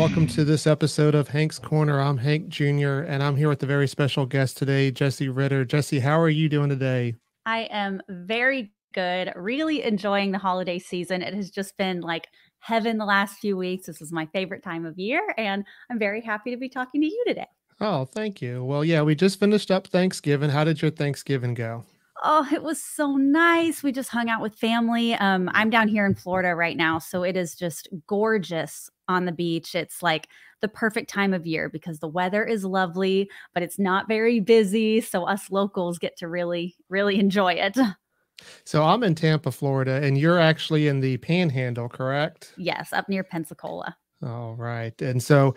welcome to this episode of Hank's Corner. I'm Hank Jr., and I'm here with a very special guest today, Jessie Ritter. Jessie, how are you doing today? I am very good, really enjoying the holiday season. It has just been like heaven the last few weeks. This is my favorite time of year, and I'm very happy to be talking to you today. Oh, thank you. Well, yeah, we just finished up Thanksgiving. How did your Thanksgiving go? Oh, it was so nice. We just hung out with family. I'm down here in Florida right now, so it is just gorgeous on the beach. It's like the perfect time of year because the weather is lovely, but it's not very busy. So us locals get to really, really enjoy it. So I'm in Tampa, Florida, and you're actually in the Panhandle, correct? Yes, up near Pensacola. All right. And so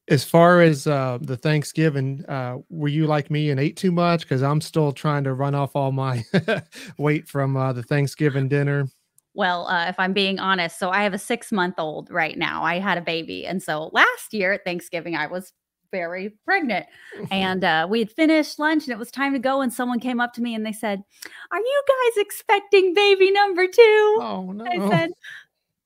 as far as the Thanksgiving, were you like me and ate too much? Because I'm still trying to run off all my weight from the Thanksgiving dinner. Well, if I'm being honest, so I have a 6-month-old right now. I had a baby. And so last year at Thanksgiving, I was very pregnant. And we had finished lunch and it was time to go. And someone came up to me and they said, "Are you guys expecting baby number two?" Oh, I no. said,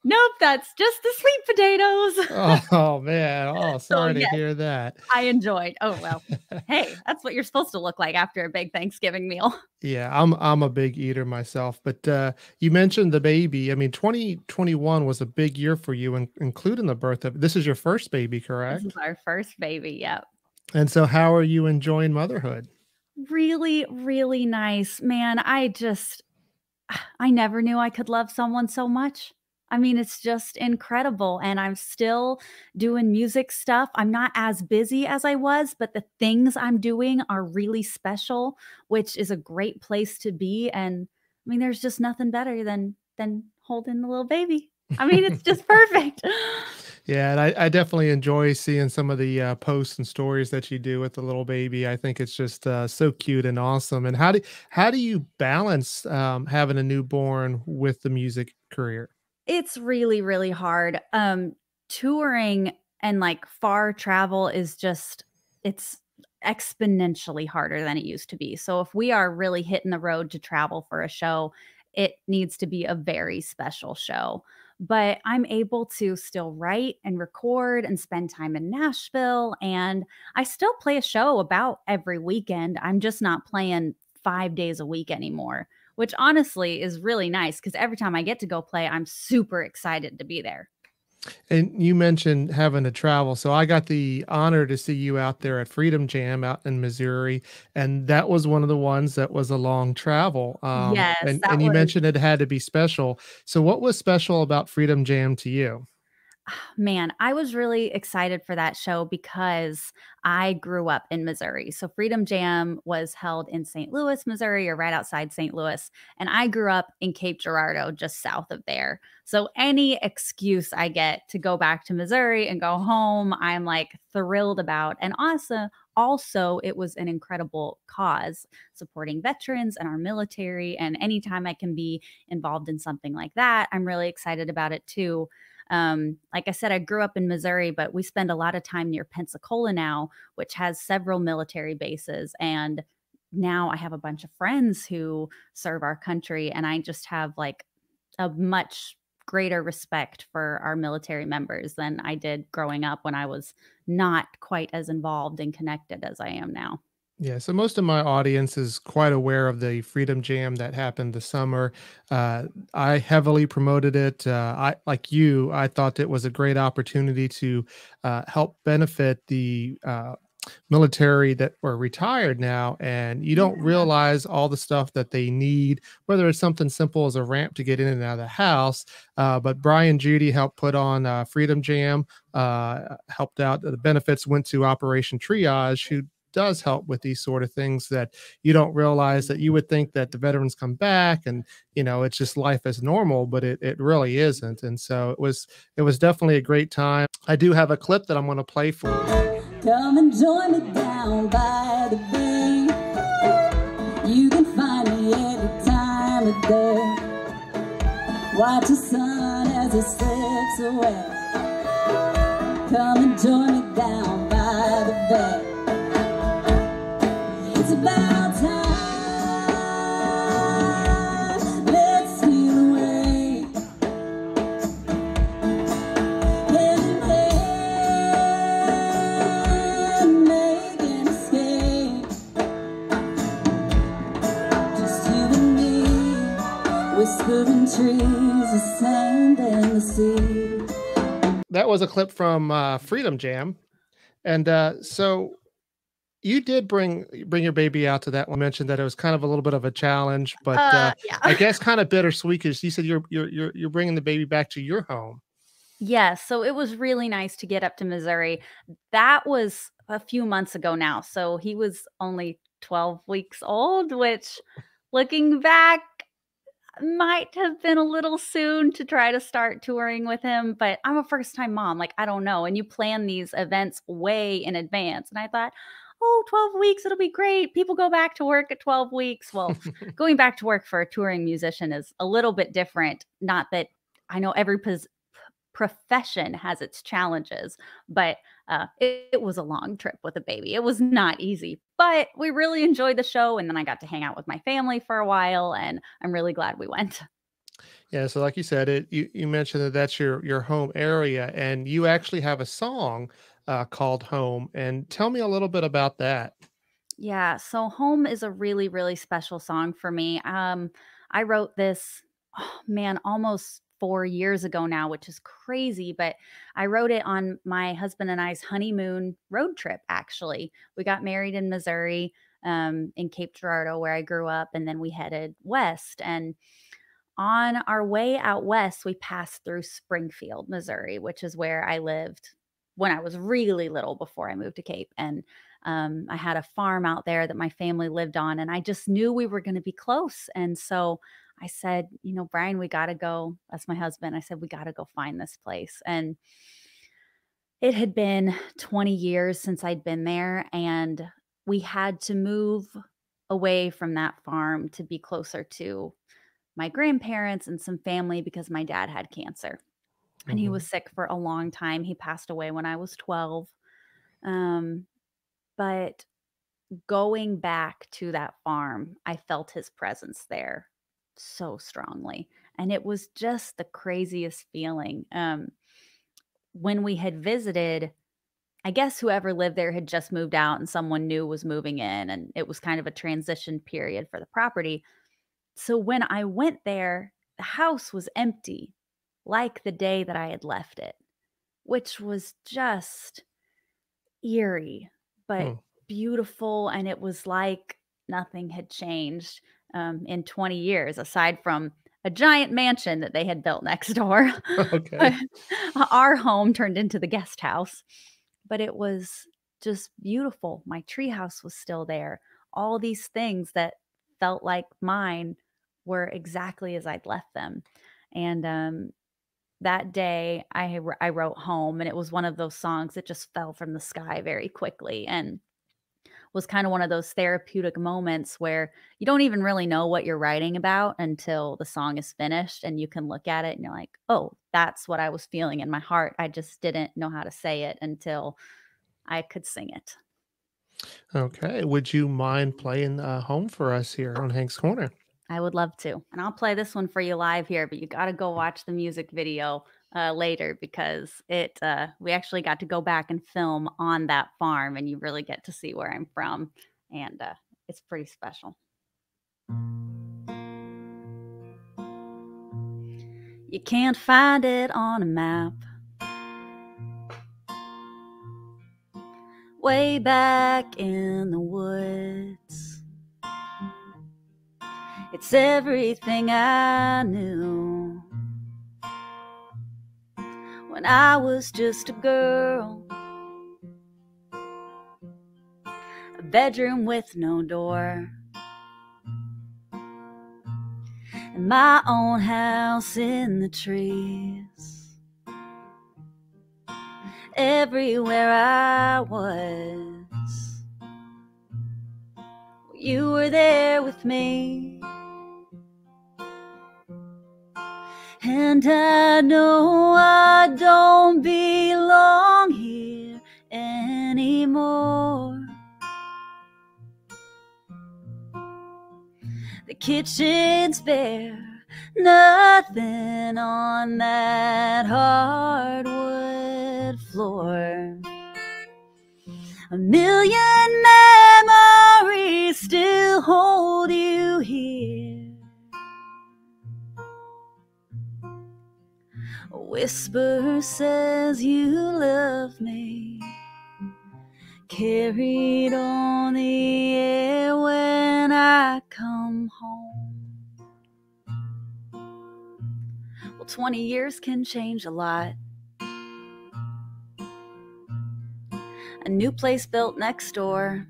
"Nope, that's just the sweet potatoes." Oh, man. Oh, So, sorry to yes, hear that. I enjoyed. Oh, well, hey, that's what you're supposed to look like after a big Thanksgiving meal. Yeah, I'm a big eater myself, but you mentioned the baby. I mean, 2021 was a big year for you, including the birth of this is your first baby, This is correct? our first baby. Yep. And so how are you enjoying motherhood? Really, really nice. Man, I never knew I could love someone so much. I mean, it's just incredible, and I'm still doing music stuff. I'm not as busy as I was, but the things I'm doing are really special, which is a great place to be, and, I mean, there's just nothing better than holding the little baby. I mean, it's just perfect. Yeah, and I definitely enjoy seeing some of the posts and stories that you do with the little baby. I think it's just so cute and awesome. And how do you balance having a newborn with the music career? It's really, really hard. Touring and, like, far travel is just it's exponentially harder than it used to be. So if we are really hitting the road to travel for a show, it needs to be a very special show. But I'm able to still write and record and spend time in Nashville, and I still play a show about every weekend. I'm just not playing 5 days a week anymore, which honestly is really nice because every time I get to go play, I'm super excited to be there. And you mentioned having to travel. So I got the honor to see you out there at Freedom Jam out in Missouri, and that was one of the ones that was a long travel. Yes, And that you was mentioned it had to be special. So what was special about Freedom Jam to you? Man, I was really excited for that show because I grew up in Missouri. So Freedom Jam was held in St. Louis, Missouri, or right outside St. Louis. And I grew up in Cape Girardeau, just south of there. So any excuse I get to go back to Missouri and go home, I'm like thrilled about. And also it was an incredible cause supporting veterans and our military. And anytime I can be involved in something like that, I'm really excited about it too. Like I said, I grew up in Missouri, but we spend a lot of time near Pensacola now, which has several military bases. And now I have a bunch of friends who serve our country, and I just have like a much greater respect for our military members than I did growing up when I was not quite as involved and connected as I am now. Yeah, so most of my audience is quite aware of the Freedom Jam that happened this summer. I heavily promoted it. I, like you, I thought it was a great opportunity to help benefit the military that were retired now, and you don't Yeah. realize all the stuff that they need, whether it's something simple as a ramp to get in and out of the house. But Brian Judy helped put on Freedom Jam, helped out. The benefits went to Operation Triage, who does help with these sort of things that you don't realize. That you would think that the veterans come back and it's just life as normal, but it really isn't. And so it was definitely a great time. I do have a clip that I'm going to play for you. Come and join me down by the bay. You can find me every time of day. Watch the sun as it slips away. Come and join me down by the bay. It's about time. Let's steal away. Hand in hand. living trees, the sand and the sea. That was a clip from Freedom Jam. And so you did bring your baby out to that one. Mentioned that it was kind of a little bit of a challenge, but Yeah. I guess kind of bittersweet because you said you're bringing the baby back to your home. Yes, so it was really nice to get up to Missouri. That was a few months ago now, so he was only 12 weeks old, which, looking back, might have been a little soon to try to start touring with him, but I'm a first-time mom, like, I don't know, and you plan these events way in advance, and I thought, "Oh, 12 weeks, it'll be great. People go back to work at 12 weeks." Well, going back to work for a touring musician is a little bit different. Not that I know every profession has its challenges, but it was a long trip with a baby. It was not easy, but we really enjoyed the show. And then I got to hang out with my family for a while, and I'm really glad we went. Yeah, so like you said, you mentioned that that's your home area, and you actually have a song called "Home." And tell me a little bit about that. Yeah, so Home is a really, really special song for me. I wrote this, oh, man, almost 4 years ago now, which is crazy, but I wrote it on my husband and I's honeymoon road trip, actually. We got married in Missouri, in Cape Girardeau, where I grew up, and then we headed west. And on our way out west, we passed through Springfield, Missouri, which is where I lived when I was really little before I moved to Cape. And I had a farm out there that my family lived on, and I just knew we were going to be close. And so I said, Brian, we got to go. That's my husband. I said, we got to go find this place. And it had been 20 years since I'd been there, and we had to move away from that farm to be closer to my grandparents and some family because my dad had cancer and he was sick for a long time. He passed away when I was 12. But going back to that farm, I felt his presence there so strongly. And it was just the craziest feeling. When we had visited, I guess whoever lived there had just moved out and someone new was moving in, and it was kind of a transition period for the property. So when I went there, the house was empty, like the day that I had left it, which was just eerie, but beautiful. And it was like nothing had changed in 20 years, aside from a giant mansion that they had built next door. Okay. Our home turned into the guest house, but it was just beautiful. My treehouse was still there. All these things that felt like mine were exactly as I'd left them. And that day I wrote Home, and it was one of those songs that just fell from the sky very quickly and was kind of one of those therapeutic moments where you don't even really know what you're writing about until the song is finished and you can look at it and you're like, oh, that's what I was feeling in my heart. I just didn't know how to say it until I could sing it. Okay. Would you mind playing "Home" for us here on Hank's Corner? I would love to. And I'll play this one for you live here, but you got to go watch the music video later because we actually got to go back and film on that farm, and you really get to see where I'm from. And it's pretty special. You can't find it on a map. Way back in the woods. It's everything I knew when I was just a girl. A bedroom with no door, and my own house in the trees. Everywhere I was, you were there with me. And I know I don't belong here anymore. The kitchen's bare, nothing on that hardwood floor. A million memories still hold you here. Whisper says you love me, carried on the air when I come home. Well, 20 years can change a lot. A new place built next door,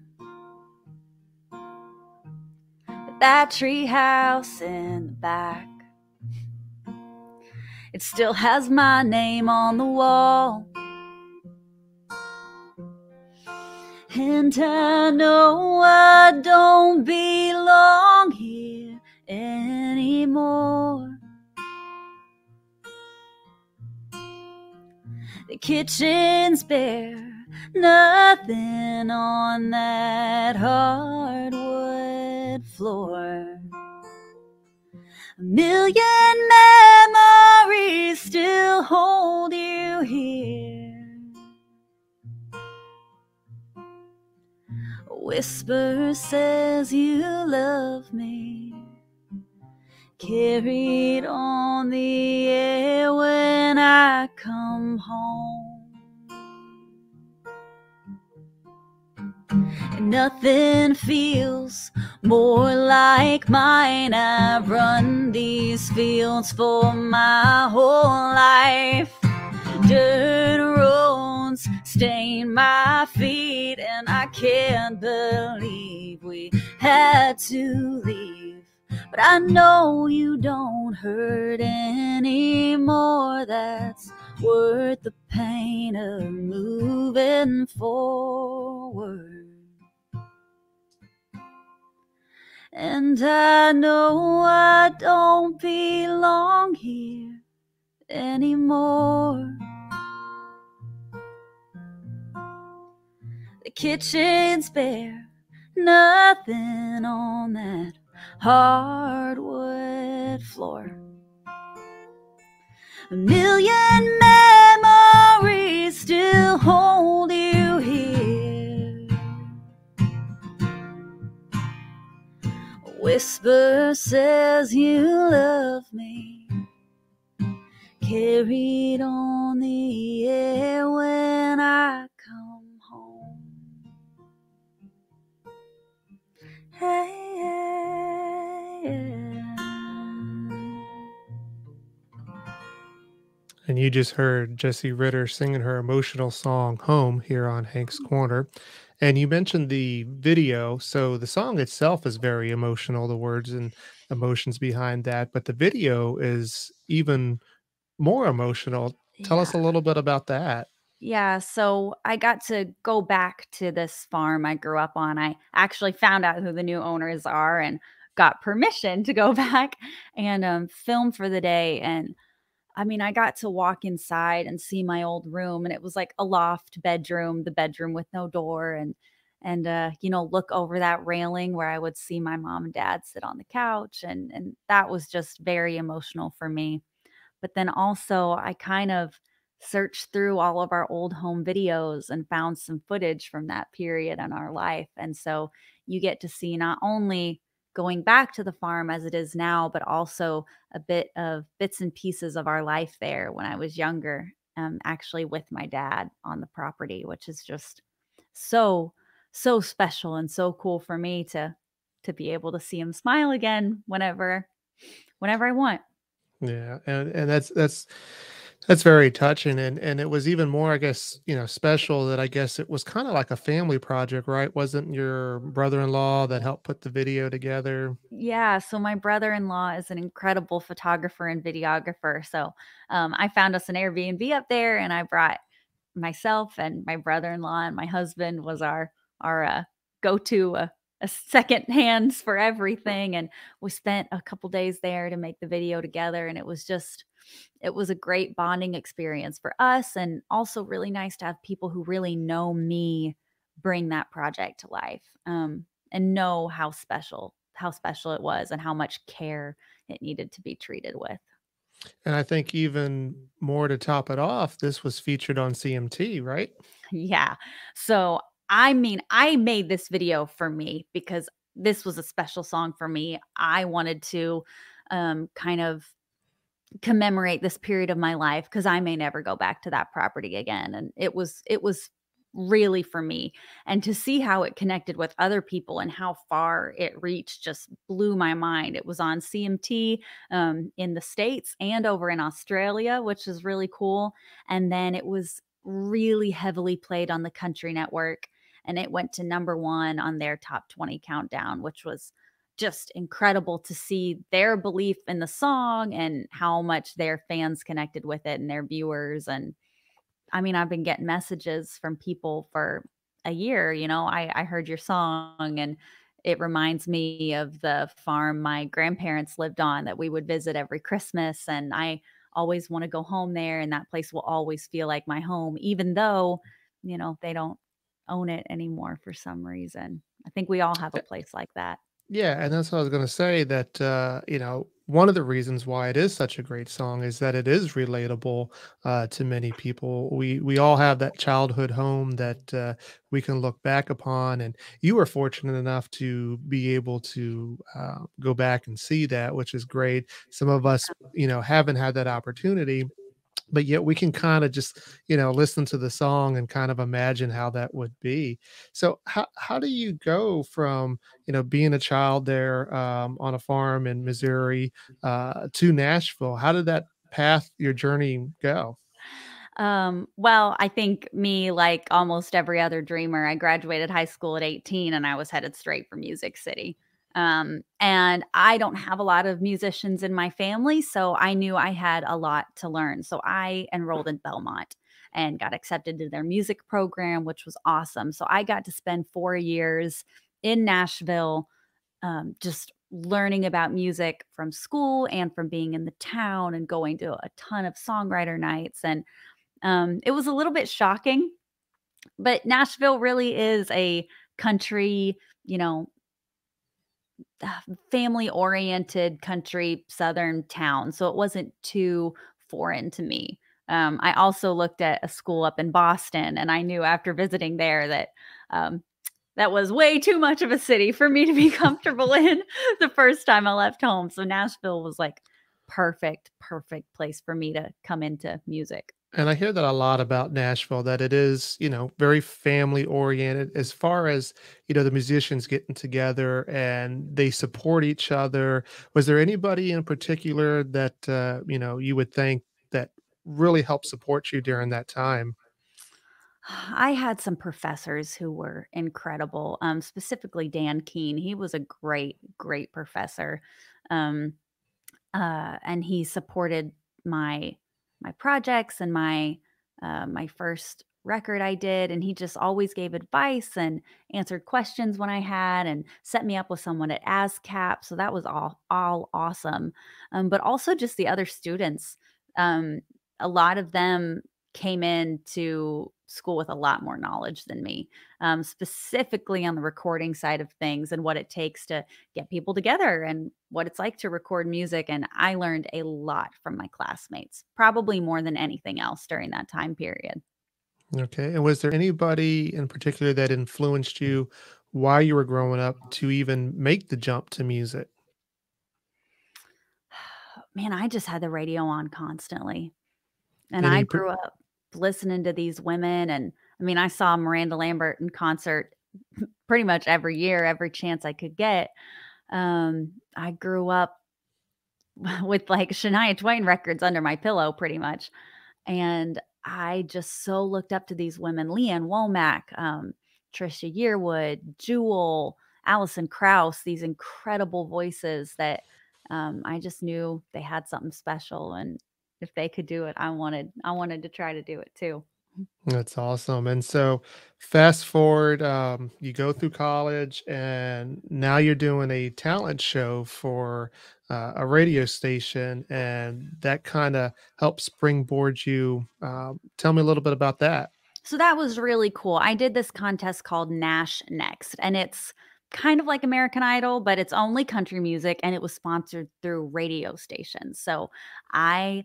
with that tree house in the back. It still has my name on the wall, and I know I don't belong here anymore. The kitchen's bare, nothing on that hardwood floor. A million memories still hold you here. A whisper says you love me, carried on the air when I come home. And nothing feels more like mine. I've run these fields for my whole life. Dirt roads stain my feet, and I can't believe we had to leave. But I know you don't hurt anymore. That's worth the pain of moving forward. And I know I don't belong here anymore. The kitchen's bare, nothing on that hardwood floor. A million memories still hold you here. A whisper says you love me, carried on the air when I come home. Hey, yeah. And you just heard Jessie Ritter singing her emotional song Home here on Hank's Corner. And you mentioned the video. So the song itself is very emotional, the words and emotions behind that. But the video is even more emotional. Tell Yeah. us a little bit about that. Yeah, so I got to go back to this farm I grew up on. I actually found out who the new owners are and got permission to go back and film for the day. And I mean, I got to walk inside and see my old room, and it was like a loft bedroom, the bedroom with no door, and look over that railing where I would see my mom and dad sit on the couch, and that was just very emotional for me. But then also I kind of searched through all of our old home videos and found some footage from that period in our life. And so you get to see not only going back to the farm as it is now, but also a bit of bits and pieces of our life there when I was younger, actually with my dad on the property, which is just so, so special and so cool for me to be able to see him smile again whenever I want. Yeah, and that's very touching, and it was even more, I guess, special that I guess it was kind of like a family project, right? Wasn't your brother-in-law that helped put the video together? Yeah, so my brother-in-law is an incredible photographer and videographer. So I found us an Airbnb up there, and I brought myself and my brother-in-law, and my husband was our go-to second hands for everything. And we spent a couple days there to make the video together, and it was a great bonding experience for us, and also really nice to have people who really know me bring that project to life, and know how special it was and how much care it needed to be treated with. And I think even more to top it off, this was featured on CMT, right? Yeah. So, I mean, I made this video for me because this was a special song for me. I wanted to kind of commemorate this period of my life because I may never go back to that property again. And it was really for me. And to see how it connected with other people and how far it reached just blew my mind. It was on CMT in the States and over in Australia, which is really cool. And then it was really heavily played on the Country Network. And it went to #1 on their top 20 countdown, which was just incredible to see their belief in the song and how much their fans connected with it and their viewers. And I mean, I've been getting messages from people for a year, I heard your song and it reminds me of the farm my grandparents lived on that we would visit every Christmas. And I always want to go home there. And that place will always feel like my home, even though, they don't own it anymore for some reason. I think we all have a place like that. Yeah, and that's what I was going to say that one of the reasons why it is such a great song is that it is relatable to many people. We all have that childhood home that we can look back upon, and you were fortunate enough to be able to go back and see that, which is great. Some of us, haven't had that opportunity, but yet we can kind of just listen to the song and kind of imagine how that would be. So how do you go from being a child there on a farm in Missouri to Nashville? How did that path, your journey, go? Well, I think me, like almost every other dreamer, I graduated high school at 18 and I was headed straight for Music City. And I don't have a lot of musicians in my family, so I knew I had a lot to learn. So I enrolled in Belmont and got accepted to their music program, which was awesome. So I got to spend 4 years in Nashville, just learning about music from school and from being in the town and going to a ton of songwriter nights. And it was a little bit shocking, but Nashville really is a country, family oriented country southern town. So it wasn't too foreign to me. I also looked at a school up in Boston, and I knew after visiting there that that was way too much of a city for me to be comfortable in the first time I left home. So Nashville was like perfect place for me to come into music. And I hear that a lot about Nashville, that it is, very family oriented as far as, the musicians getting together and they support each other. Was there anybody in particular that, you would think that really helped support you during that time? I had some professors who were incredible, specifically Dan Keene. He was a great professor. Um, and he supported my my projects and my first record I did, and he just always gave advice and answered questions when I had, and set me up with someone at ASCAP. So that was all awesome. But also just the other students. Um, a lot of them came into school with a lot more knowledge than me, specifically on the recording side of things and what it takes to get people together and what it's like to record music. And I learned a lot from my classmates, probably more than anything else during that time period. Okay. And was there anybody in particular that influenced you while you were growing up to even make the jump to music? Man, I just had the radio on constantly. And I Any, grew up listening to these women. And I mean, I saw Miranda Lambert in concert pretty much every year, every chance I could get. I grew up with like Shania Twain records under my pillow pretty much. And I just so looked up to these women, Leanne Womack, Trisha Yearwood, Jewel, Alison Krauss, these incredible voices that I just knew they had something special. And if they could do it, I wanted to try to do it too. That's awesome. And so fast forward, you go through college and now you're doing a talent show for a radio station, and that kind of helps springboard you. Tell me a little bit about that. So that was really cool. I did this contest called Nash Next, and it's kind of like American Idol, but it's only country music, and it was sponsored through radio stations. So I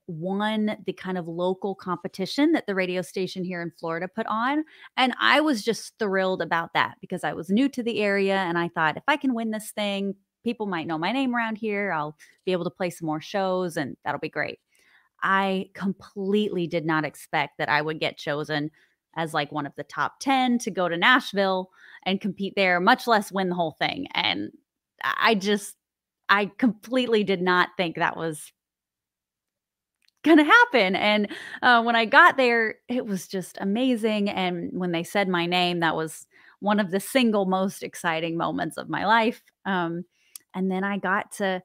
won the kind of local competition that the radio station here in Florida put on. And I was just thrilled about that because I was new to the area. And I thought, if I can win this thing, people might know my name around here. I'll be able to play some more shows, and that'll be great. I completely did not expect that I would get chosen as like one of the top 10 to go to Nashville and compete there, much less win the whole thing. And I completely did not think that was going to happen. And when I got there, it was just amazing. And when they said my name, that was one of the single most exciting moments of my life. And then I got to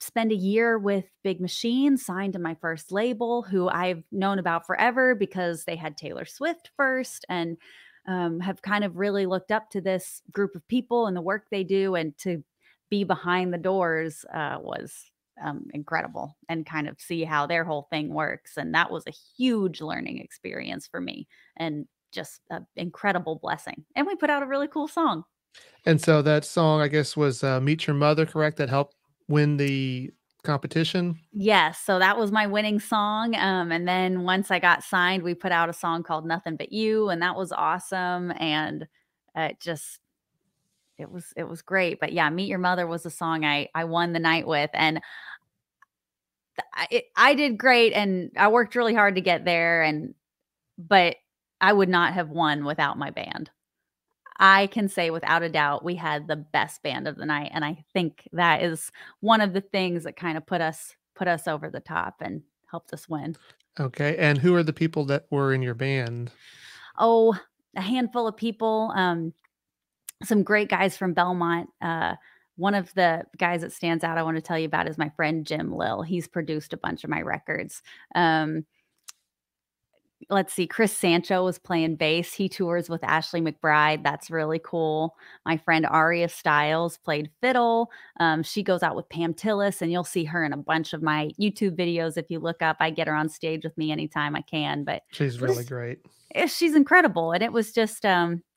spend a year with Big Machine, signed to my first label, who I've known about forever because they had Taylor Swift first, and have kind of really looked up to this group of people and the work they do. And to be behind the doors was incredible, and kind of see how their whole thing works. And that was a huge learning experience for me, and just an incredible blessing. And we put out a really cool song. And so that song, I guess, was Meet Your Mother, correct? That helped win the competition? Yes, so that was my winning song, and then once I got signed, we put out a song called Nothing But You, and that was awesome, and it was great. But yeah, Meet Your Mother was the song I won the night with, and I did great, and I worked really hard to get there, but I would not have won without my band. I can say without a doubt we had the best band of the night, and I think that is one of the things that kind of put us over the top and helped us win. Okay. And who are the people that were in your band? Oh, a handful of people, some great guys from Belmont. One of the guys that stands out I want to tell you about is my friend Jim Lill. He's produced a bunch of my records. Let's see, Chris Sancho was playing bass. He tours with Ashley McBride. That's really cool. My friend Aria Stiles played fiddle. She goes out with Pam Tillis, and you'll see her in a bunch of my YouTube videos. If you look up, I get her on stage with me anytime I can. But She's really great. She's incredible. And it was just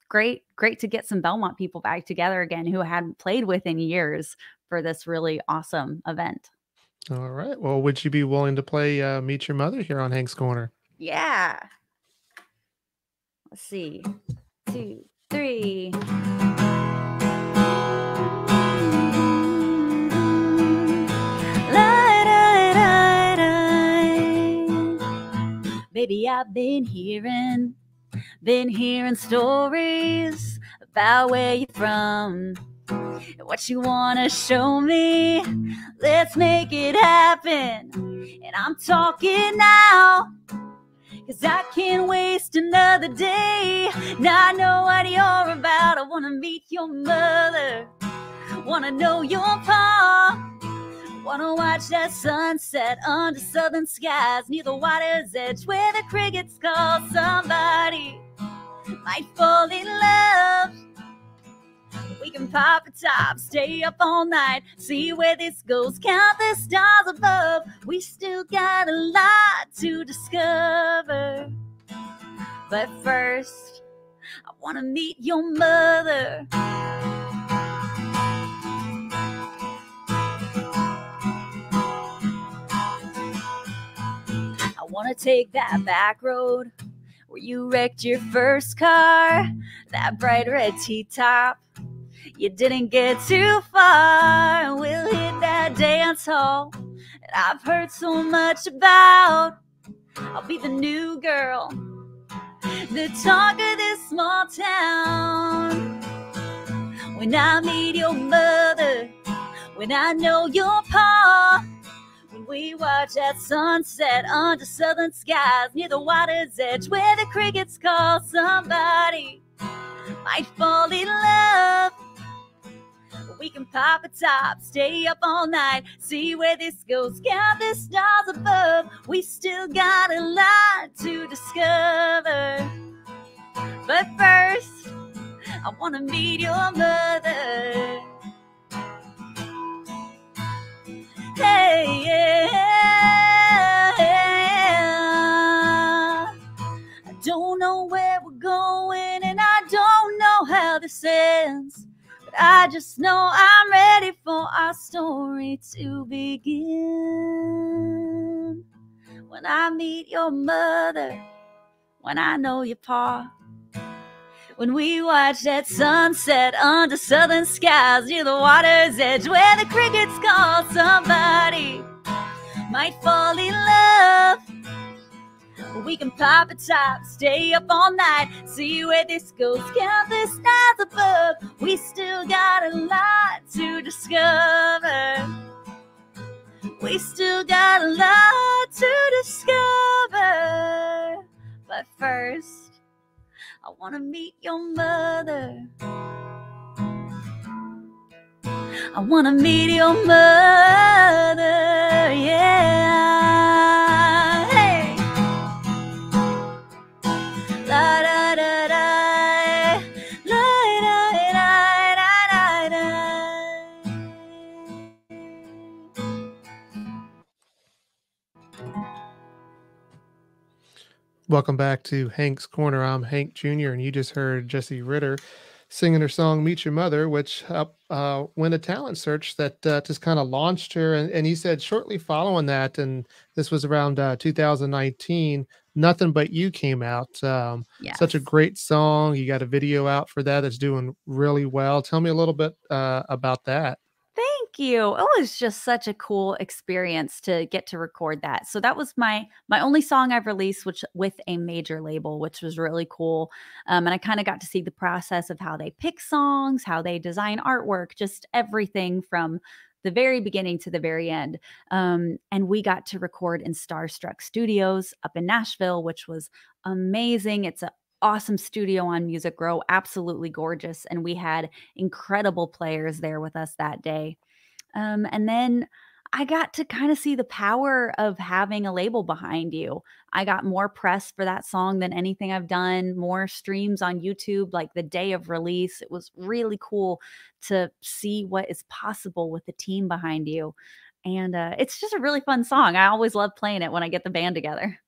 great to get some Belmont people back together again who I hadn't played with in years for this really awesome event. All right. Well, would you be willing to play Meet Your Mother here on Hank's Corner? Yeah. Let's see. 2, 3. Baby, I've been hearing stories about where you're from, what you wanna show me. Let's make it happen. And I'm talking now, 'cause I can't waste another day. Now I know what you're about. I wanna meet your mother, wanna know your pa, wanna watch that sunset under southern skies near the water's edge where the crickets call. Somebody might fall in love. We can pop a top, stay up all night, see where this goes, count the stars above. We still got a lot to discover. But first, I want to meet your mother. I want to take that back road where you wrecked your first car, that bright red T-top. You didn't get too far. We'll hit that dance hall that I've heard so much about. I'll be the new girl, the talk of this small town. When I meet your mother, when I know your pa, when we watch that sunset under southern skies near the water's edge where the crickets call. Somebody might fall in love. We can pop a top, stay up all night, see where this goes, count the stars above. We still got a lot to discover. But first, I want to meet your mother. Hey, yeah. I don't know where we're going, and I don't know how this ends. I just know I'm ready for our story to begin. When I meet your mother, when I know your pa, when we watched at sunset under southern skies near the water's edge where the crickets call somebody might fall in love. We can pop a top, stay up all night, see where this goes, count the stars above. We still got a lot to discover. We still got a lot to discover. But first, I want to meet your mother. I want to meet your mother, yeah. Hey. La, da, da, da. La, da, da, da, da, da. Welcome back to Hank's Corner. I'm Hank Jr., and you just heard Jessie Ritter singing her song "Meet Your Mother," which helped win a talent search that just kind of launched her. And he said shortly following that, and this was around 2019, "Nothing But You" came out. Such a Yes. great song. You got a video out for that that's doing really well. Tell me a little bit about that. Thank you. It was just such a cool experience to get to record that. So that was my only song I've released, which with a major label, which was really cool. And I kind of got to see the process of how they pick songs, how they design artwork, just everything from the very beginning to the very end. And we got to record in Starstruck Studios up in Nashville, which was amazing. It's an awesome studio on Music Row, absolutely gorgeous. And we had incredible players there with us that day. And then I got to kind of see the power of having a label behind you. I got more press for that song than anything I've done, more streams on YouTube like the day of release. It was really cool to see what is possible with the team behind you. And it's just a really fun song. I always love playing it when I get the band together.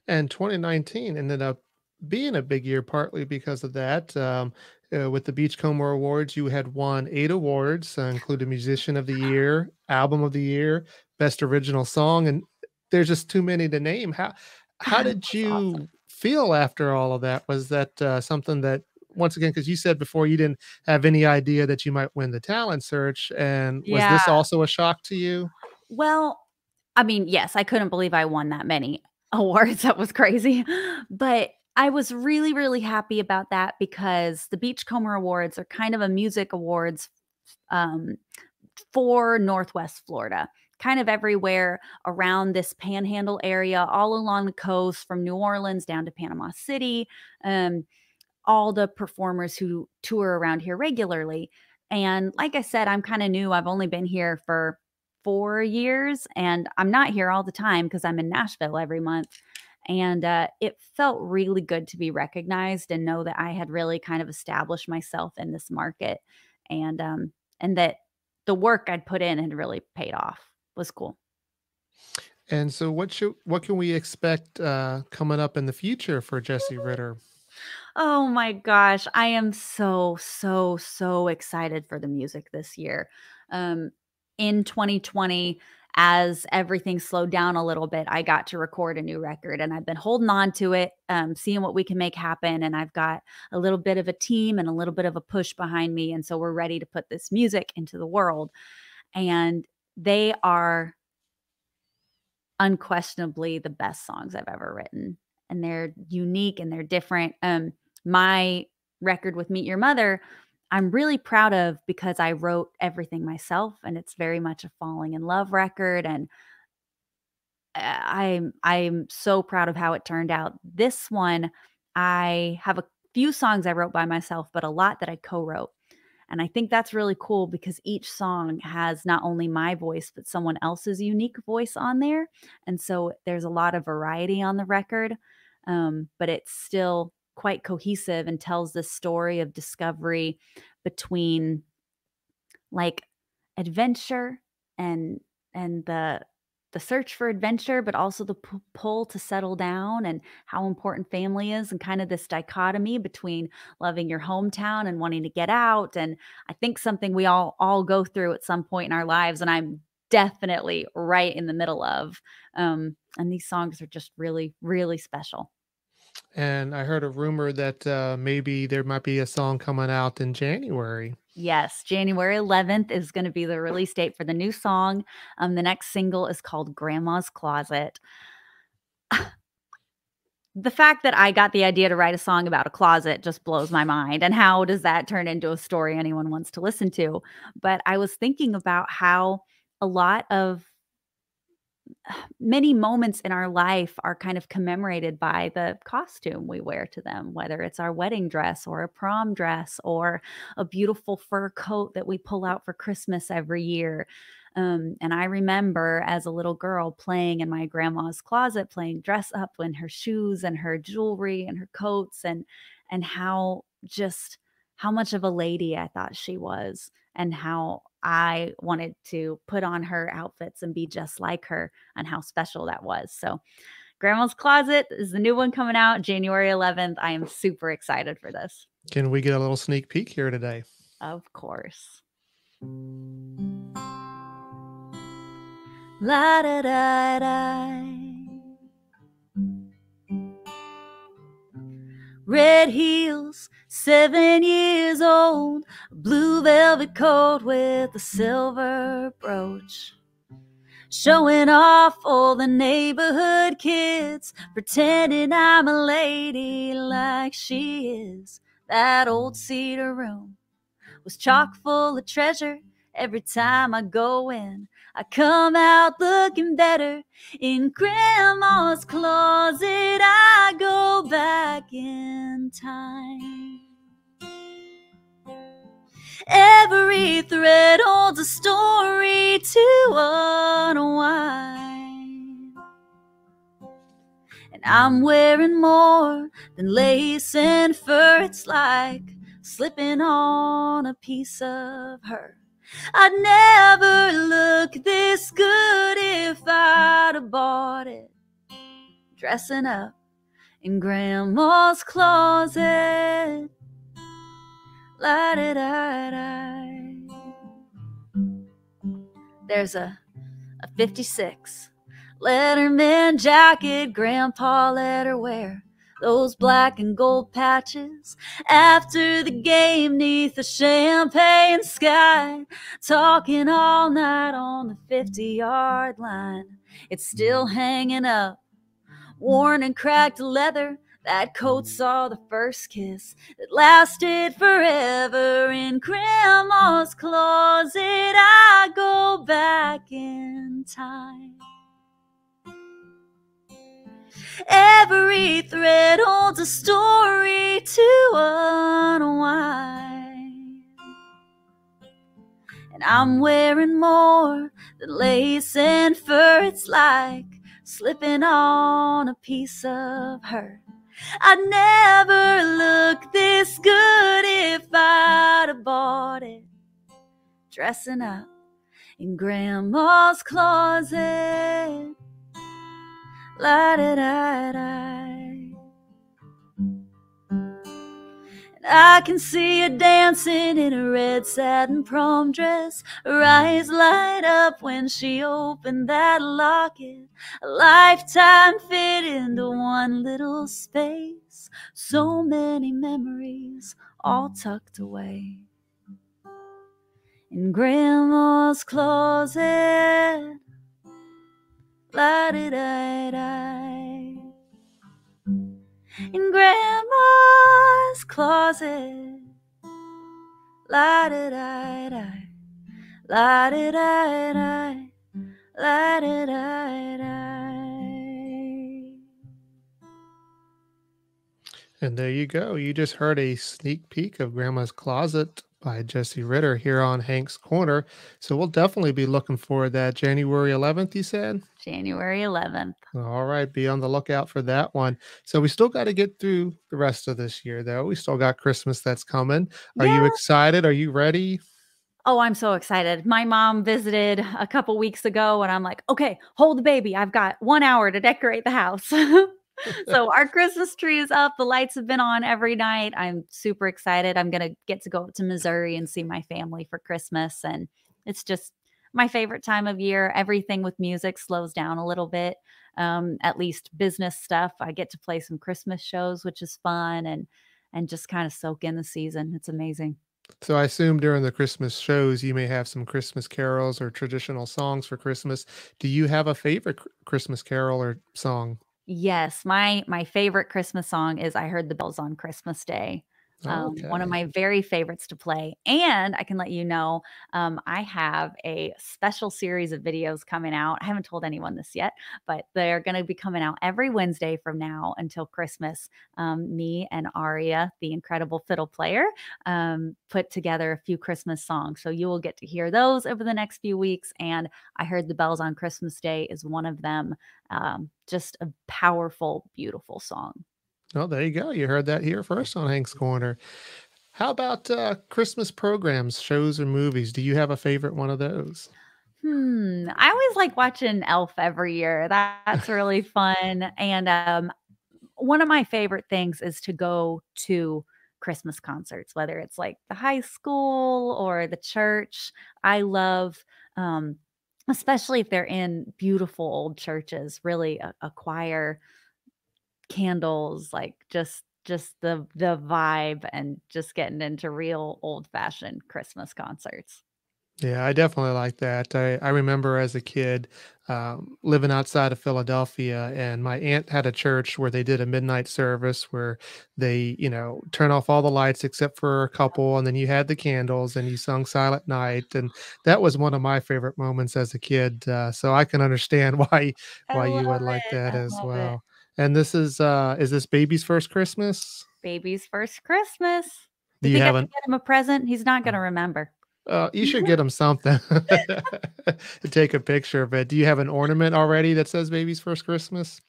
And 2019 ended up being a big year partly because of that. With the Beachcomber Awards, you had won 8 awards, including Musician of the Year, Album of the Year, Best Original Song, and there's just too many to name. How did That's awesome. you feel after all of that? Was that something that, once again, because you said before you didn't have any idea that you might win the talent search, and was Yeah. this also a shock to you? Well, I mean, yes, I couldn't believe I won that many awards. That was crazy. But I was really, really happy about that because the Beachcomber Awards are kind of a music awards um, for Northwest Florida, kind of everywhere around this panhandle area, all along the coast from New Orleans down to Panama City. Um, all the performers who tour around here regularly. And like I said, I'm kind of new. I've only been here for 4 years and I'm not here all the time because I'm in Nashville every month. And it felt really good to be recognized and know that I had really kind of established myself in this market, and that the work I'd put in had really paid off. Was cool. And so, what can we expect coming up in the future for Jessie Ritter? Oh my gosh, I am so, so, so excited for the music this year. Um, in 2020, as everything slowed down a little bit, I got to record a new record and I've been holding on to it, seeing what we can make happen. And I've got a little bit of a team and a little bit of a push behind me. And so we're ready to put this music into the world. And they are unquestionably the best songs I've ever written. And they're unique and they're different. My record with Meet Your Mother, I'm really proud of because I wrote everything myself and it's very much a falling in love record. And I'm so proud of how it turned out. This one, I have a few songs I wrote by myself, but a lot that I co-wrote. And I think that's really cool because each song has not only my voice, but someone else's unique voice on there. And so there's a lot of variety on the record, but it's still quite cohesive and tells this story of discovery between like adventure and the search for adventure, but also the pull to settle down and how important family is, and kind of this dichotomy between loving your hometown and wanting to get out. And I think something we all go through at some point in our lives, and I'm definitely right in the middle of. And these songs are just really, really special. And I heard a rumor that maybe there might be a song coming out in January. Yes, January 11th is going to be the release date for the new song. The next single is called Grandma's Closet. The fact that I got the idea to write a song about a closet just blows my mind. And how does that turn into a story anyone wants to listen to? But I was thinking about how a lot of many moments in our life are kind of commemorated by the costume we wear to them, whether it's our wedding dress or a prom dress or a beautiful fur coat that we pull out for Christmas every year. And I remember as a little girl playing in my grandma's closet, playing dress up in her shoes and her jewelry and her coats, and how just how much of a lady I thought she was, and how I wanted to put on her outfits and be just like her, and how special that was. So, Grandma's Closet is the new one coming out January 11th. I am super excited for this. Can we get a little sneak peek here today? Of course. La da da da. Red heels, 7 years old, blue velvet coat with a silver brooch. Showing off all the neighborhood kids, pretending I'm a lady like she is. That old cedar room was chock full of treasure. Every time I go in, I come out looking better. In Grandma's closet, I go back in time. Every thread holds a story to unwind. And I'm wearing more than lace and fur. It's like slipping on a piece of her. I'd never look this good if I'd have bought it. Dressing up in Grandma's closet. La-da-da-da. There's a 56 Letterman jacket Grandpa let her wear. Those black and gold patches after the game neath the champagne sky. Talking all night on the 50-yard line. It's still hanging up, worn and cracked leather. That coat saw the first kiss that lasted forever. In Grandma's closet, I go back in time. Every thread holds a story to unwind. And I'm wearing more than lace and fur. It's like slipping on a piece of her. I'd never look this good if I'd have bought it. Dressing up in Grandma's closet. La-da-da-da. And I can see her dancing in a red satin prom dress. Her eyes light up when she opened that locket. A lifetime fit into one little space. So many memories all tucked away in Grandma's closet. La-da-da-da. In Grandma's closet. La-da-da-da. La-da-da-da. La-da-da-da. And there you go. You just heard a sneak peek of Grandma's Closet by Jessie Ritter here on Hank's Corner. So we'll definitely be looking for that January 11th, you said? January 11th. All right, be on the lookout for that one. So we still got to get through the rest of this year, though. We still got Christmas that's coming. Are you excited? Are you ready? Oh, I'm so excited. My mom visited a couple weeks ago, and I'm like, okay, hold the baby. I've got 1 hour to decorate the house. So our Christmas tree is up. The lights have been on every night. I'm super excited. I'm going to get to go to Missouri and see my family for Christmas. And it's just my favorite time of year. Everything with music slows down a little bit. At least business stuff. I get to play some Christmas shows, which is fun, and just kind of soak in the season. It's amazing. So I assume during the Christmas shows, you may have some Christmas carols or traditional songs for Christmas. Do you have a favorite Christmas carol or song? Yes, my favorite Christmas song is "I Heard the Bells on Christmas Day." One of Okay. my very favorites to play, and I can let you know, I have a special series of videos coming out. I haven't told anyone this yet, but they're gonna be coming out every Wednesday from now until Christmas. Me and Aria, the incredible fiddle player, put together a few Christmas songs, so you will get to hear those over the next few weeks, and "I Heard the Bells on Christmas Day" is one of them. Just a powerful, beautiful song. Oh, there you go. You heard that here first on Hank's Corner. How about Christmas programs, shows, or movies? Do you have a favorite one of those? I always like watching Elf every year. That's really fun. And one of my favorite things is to go to Christmas concerts, whether it's like the high school or the church. I love, um, especially if they're in beautiful old churches, really a choir, candles, like just the vibe and just getting into real old-fashioned Christmas concerts. Yeah, I definitely like that. I remember as a kid living outside of Philadelphia, and my aunt had a church where they did a midnight service where they, turn off all the lights except for a couple, and then you had the candles and you sung Silent Night, and that was one of my favorite moments as a kid. So I can understand I why you love would like it, that I as love it. well. And is this baby's first Christmas? Baby's first Christmas. Do You you think I have should get him a present? He's not gonna remember. You should get him something to take a picture of it. Do you have an ornament already that says baby's first Christmas?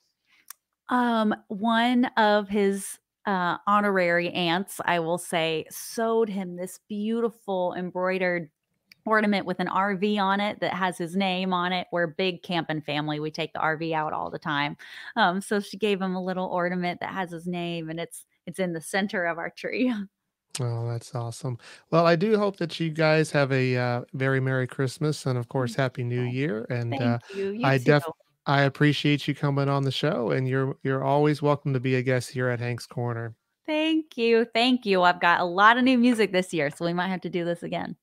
One of his, honorary aunts, I will say, sewed him this beautiful embroidered ornament with an RV on it that has his name on it. We're a big camping family. We take the RV out all the time. So she gave him a little ornament that has his name, and it's in the center of our tree. Oh, that's awesome. Well, I do hope that you guys have a very Merry Christmas and, of course, Happy New Oh, Year. And thank you. You I too. def I appreciate you coming on the show, and you're always welcome to be a guest here at Hank's Corner. Thank you. Thank you. I've got a lot of new music this year, so we might have to do this again.